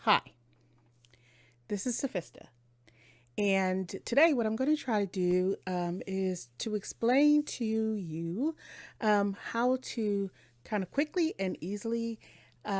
Hi, this is Saffista, and today what I'm going to try to do is to explain to you how to kind of quickly and easily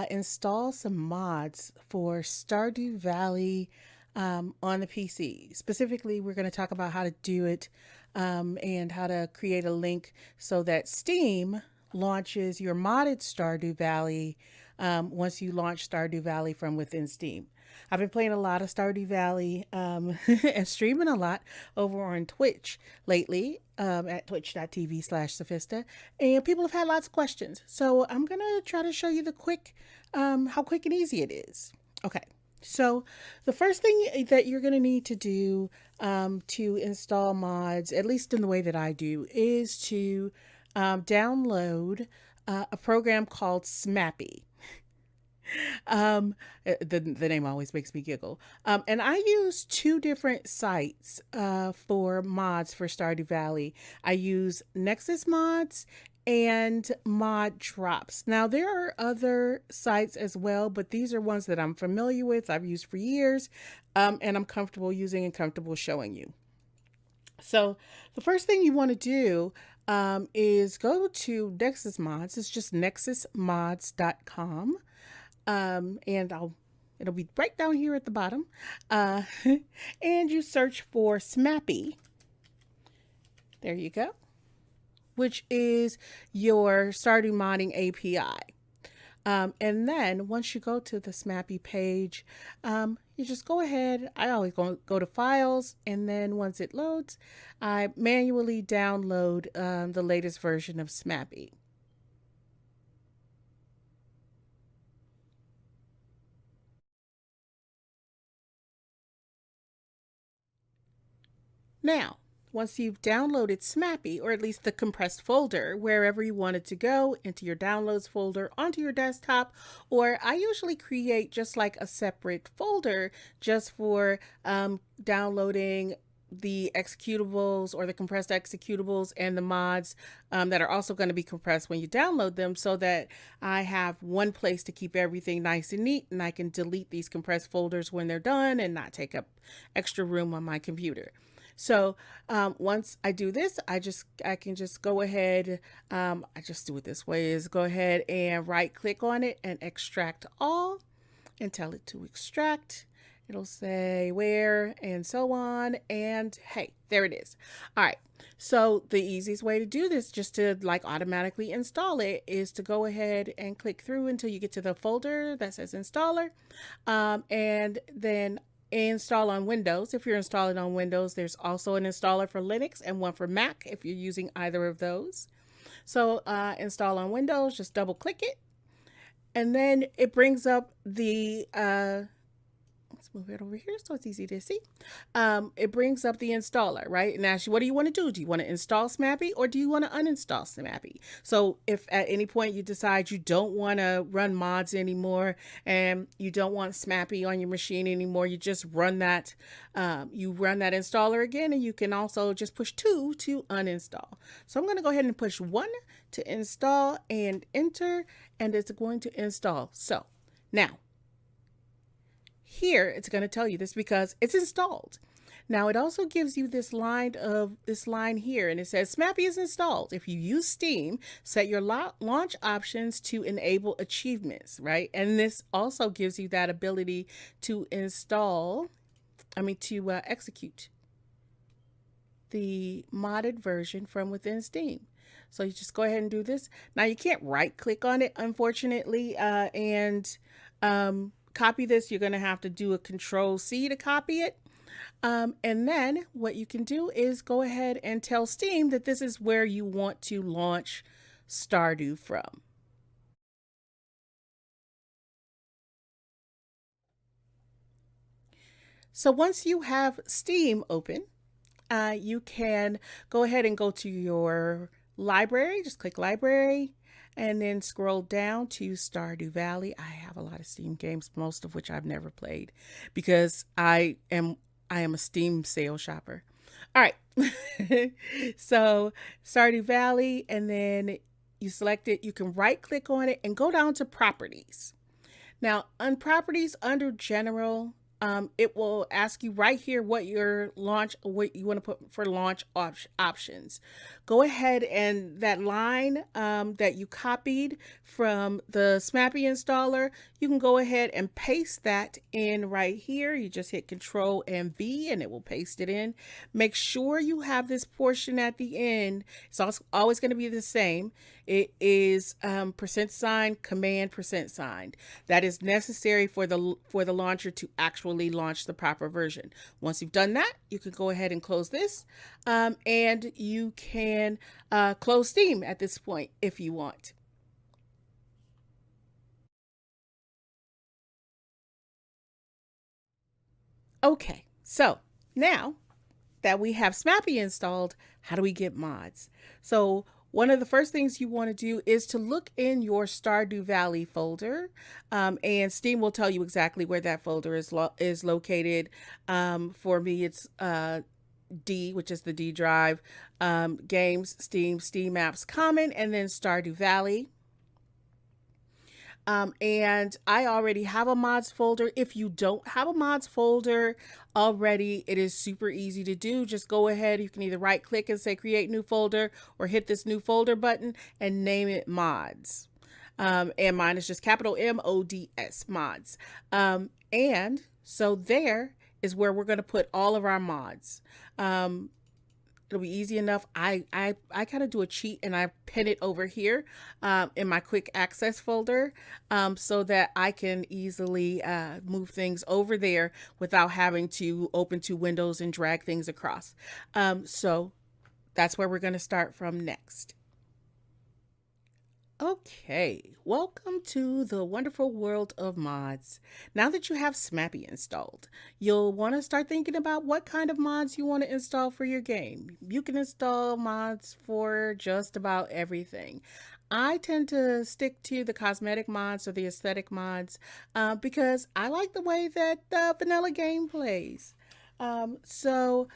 install some mods for Stardew Valley on the PC. Specifically, we're going to talk about how to do it and how to create a link so that Steam launches your modded Stardew Valley once you launch Stardew Valley from within Steam. I've been playing a lot of Stardew Valley and streaming a lot over on Twitch lately at twitch.tv/Saffista. And people have had lots of questions. So I'm going to try to show you how quick and easy it is. Okay. So the first thing that you're going to need to do to install mods, at least in the way that I do, is to download a program called Smappy. The name always makes me giggle. And I use two different sites for mods for Stardew Valley. I use Nexus Mods and Mod Drops. Now, there are other sites as well, but these are ones that I'm familiar with, I've used for years, and I'm comfortable using and comfortable showing you. So the first thing you want to do is go to Nexus Mods. It's just nexusmods.com. And it'll be right down here at the bottom. Uh, and you search for Smappy. There you go. Which is your Stardew Modding API. And then once you go to the Smappy page, you just go ahead. I always go to Files, and then once it loads, I manually download the latest version of Smappy. Now, once you've downloaded Smappy, or at least the compressed folder, wherever you want it to go, into your downloads folder, onto your desktop, or I usually create just like a separate folder just for downloading the executables or the compressed executables and the mods that are also going to be compressed when you download them, so that I have one place to keep everything nice and neat, and I can delete these compressed folders when they're done and not take up extra room on my computer. So once I do this, I can just go ahead. I just do it this way: is go ahead and right click on it and extract all, and tell it to extract. It'll say where and so on. And hey, there it is. All right. So the easiest way to do this, just to like automatically install it, is to go ahead and click through until you get to the folder that says installer. And then install on Windows. If you're installing on Windows, there's also an installer for Linux and one for Mac if you're using either of those. So install on Windows, just double click it, and then it brings up the let's move it over here so it's easy to see. It brings up the installer, right? And asks you, what do you want to do? Do you want to install Smappy, or do you want to uninstall Smappy? So if at any point you decide you don't want to run mods anymore and you don't want Smappy on your machine anymore, you just run that. You run that installer again, and you can also just push 2 to uninstall. So I'm going to go ahead and push 1 to install and enter, and it's going to install. So now, here it's going to tell you this because it's installed. Now it also gives you this line here, and it says Smappy is installed. If you use Steam, set your launch options to enable achievements, right? And this also gives you that ability to execute the modded version from within Steam. So you just go ahead and do this. Now you can't right click on it, unfortunately, and copy this. You're going to have to do a Control-C to copy it. And then what you can do is go ahead and tell Steam that this is where you want to launch Stardew from. So once you have Steam open, you can go ahead and go to your library. Just click library and then scroll down to Stardew Valley. I have a lot of Steam games, most of which I've never played because I am a Steam sale shopper. All right. So Stardew Valley, and then you select it. You can right click on it and go down to properties. Now, on properties under general, it will ask you right here what you want to put for launch options. Go ahead and that line that you copied from the Smappy installer, you can go ahead and paste that in right here. You just hit Control and V and it will paste it in. Make sure you have this portion at the end. It's also always going to be the same. It is %, command %. That is necessary for the launcher to actually launch the proper version. Once you've done that, you can go ahead and close this, and you can close Steam at this point if you want. Okay, so now that we have Smappy installed, how do we get mods? So one of the first things you want to do is to look in your Stardew Valley folder, and Steam will tell you exactly where that folder is located. For me, it's D, which is the D drive, games, Steam apps, common, and then Stardew Valley. And I already have a mods folder. If you don't have a mods folder already, it is super easy to do. Just go ahead. You can either right click and say create new folder or hit this new folder button and name it mods. And mine is just capital MODS, mods. And so there is where we're going to put all of our mods. It'll be easy enough. I kind of do a cheat and I pin it over here in my quick access folder, so that I can easily move things over there without having to open two windows and drag things across. So that's where we're going to start from next. Okay, welcome to the wonderful world of mods. Now that you have Smappy installed, you'll want to start thinking about what kind of mods you want to install for your game. You can install mods for just about everything. I tend to stick to the cosmetic mods or the aesthetic mods because I like the way that the vanilla game plays. So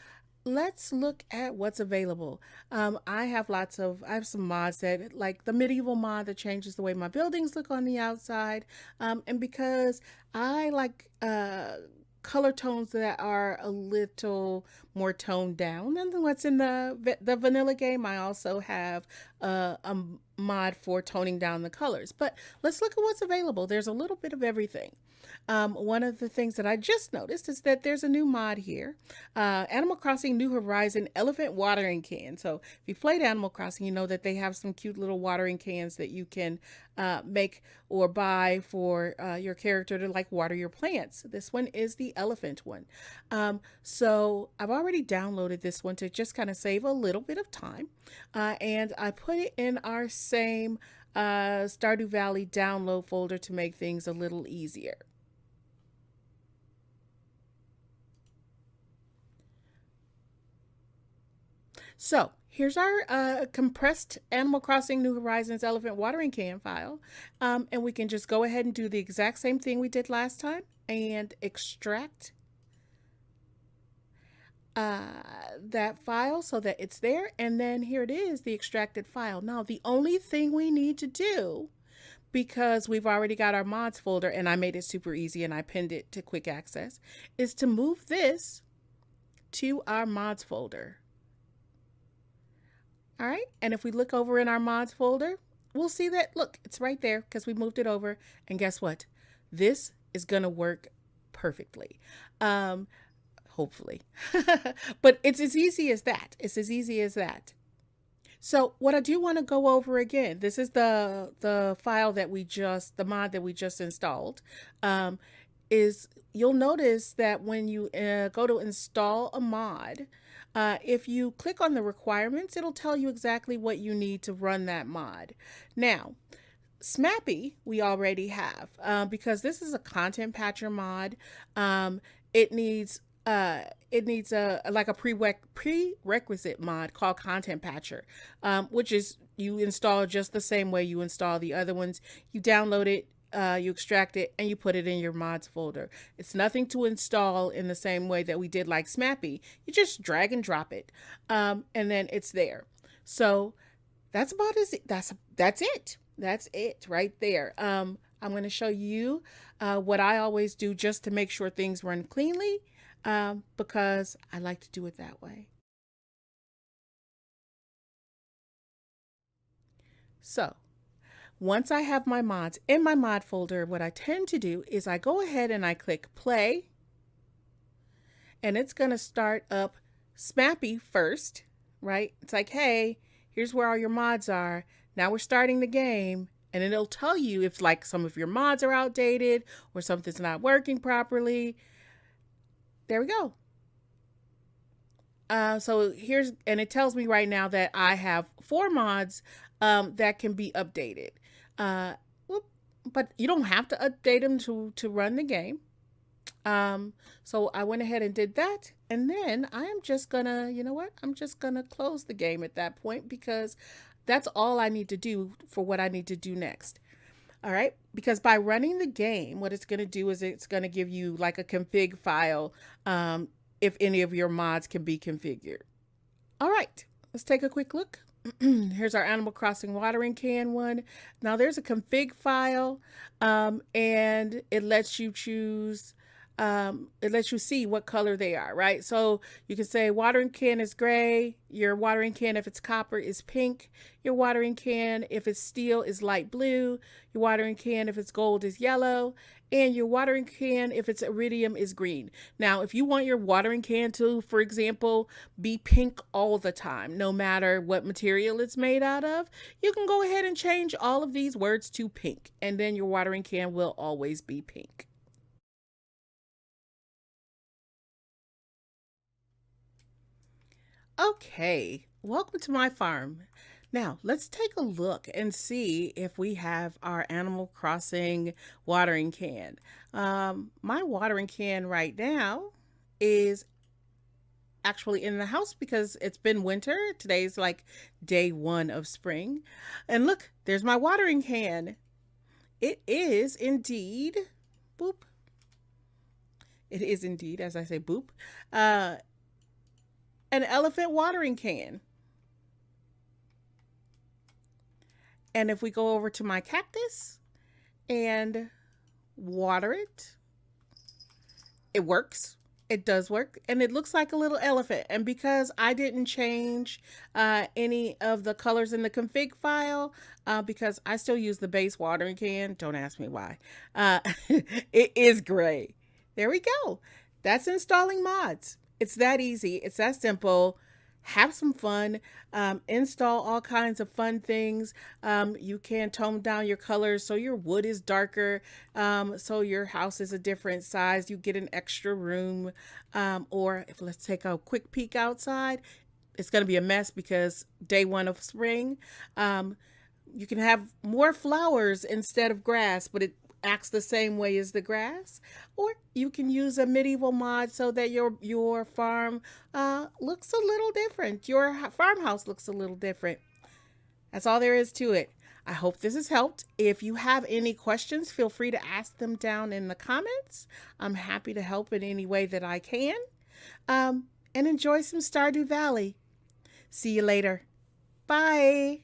let's look at what's available. I have some mods that, like the medieval mod that changes the way my buildings look on the outside. And because I like color tones that are a little more toned down than what's in the vanilla game, I also have a mod for toning down the colors. But let's look at what's available. There's a little bit of everything. One of the things that I just noticed is that there's a new mod here, Animal Crossing New Horizon Elephant Watering Can. So if you've played Animal Crossing, you know that they have some cute little watering cans that you can make or buy for your character to like water your plants. This one is the elephant one. So I've already downloaded this one to just kind of save a little bit of time, and I put it in our same Stardew Valley download folder to make things a little easier. So here's our compressed Animal Crossing New Horizons Elephant Watering Can file. And we can just go ahead and do the exact same thing we did last time and extract that file so that it's there. And then here it is, the extracted file. Now, the only thing we need to do, because we've already got our mods folder and I made it super easy and I pinned it to quick access, is to move this to our mods folder. All right, and if we look over in our mods folder, we'll see that, look, it's right there because we moved it over. And guess what? This is gonna work perfectly. Hopefully. But it's as easy as that. It's as easy as that. So what I do want to go over again, this is the file that the mod that we just installed, is you'll notice that when you go to install a mod, if you click on the requirements, it'll tell you exactly what you need to run that mod. Now, Smappy we already have, because this is a content patcher mod. It needs a like a prerequisite mod called Content Patcher, which is you install just the same way you install the other ones. You download it, you extract it, and you put it in your mods folder. It's nothing to install in the same way that we did like Smappy. You just drag and drop it, and then it's there. So that's about it. That's it. That's it right there. I'm going to show you what I always do just to make sure things run cleanly, because I like to do it that way. So once I have my mods in my mod folder, what I tend to do is I go ahead and I click play, and it's going to start up Smappy first, right? It's like, hey, here's where all your mods are. Now we're starting the game, and it'll tell you if like some of your mods are outdated or something's not working properly. There we go. So here's, and it tells me right now that I have 4 mods that can be updated. But you don't have to update them to run the game. So I went ahead and did that. And then I am just gonna, you know what? I'm just gonna close the game at that point, because that's all I need to do for what I need to do next. All right. Because by running the game, what it's going to do is it's going to give you like a config file, if any of your mods can be configured. All right. Let's take a quick look. Here's our Animal Crossing watering can one. Now there's a config file, and it lets you choose, it lets you see what color they are, right? So you can say watering can is gray, your watering can, if it's copper, is pink, your watering can, if it's steel, is light blue, your watering can, if it's gold, is yellow, and your watering can, if it's iridium, is green. Now, if you want your watering can to, for example, be pink all the time, no matter what material it's made out of, you can go ahead and change all of these words to pink, and then your watering can will always be pink. Okay, welcome to my farm. Now, let's take a look and see if we have our Animal Crossing watering can. My watering can right now is actually in the house because it's been winter. Today's like day 1 of spring. And look, there's my watering can. It is indeed, boop. It is indeed, as I say, boop, an elephant watering can. And if we go over to my cactus and water it, it works. It does work, and it looks like a little elephant. And because I didn't change any of the colors in the config file, because I still use the base watering can, don't ask me why, it is gray. There we go. That's installing mods. It's that easy. It's that simple. Have some fun, install all kinds of fun things. You can tone down your colors so your wood is darker, so your house is a different size. You get an extra room, or if let's take a quick peek outside, it's going to be a mess because day 1 of spring. You can have more flowers instead of grass, but it acts the same way as the grass. Or you can use a medieval mod so that your farm looks a little different. Your farmhouse looks a little different. That's all there is to it. I hope this has helped. If you have any questions, feel free to ask them down in the comments. I'm happy to help in any way that I can. And enjoy some Stardew Valley. See you later. Bye.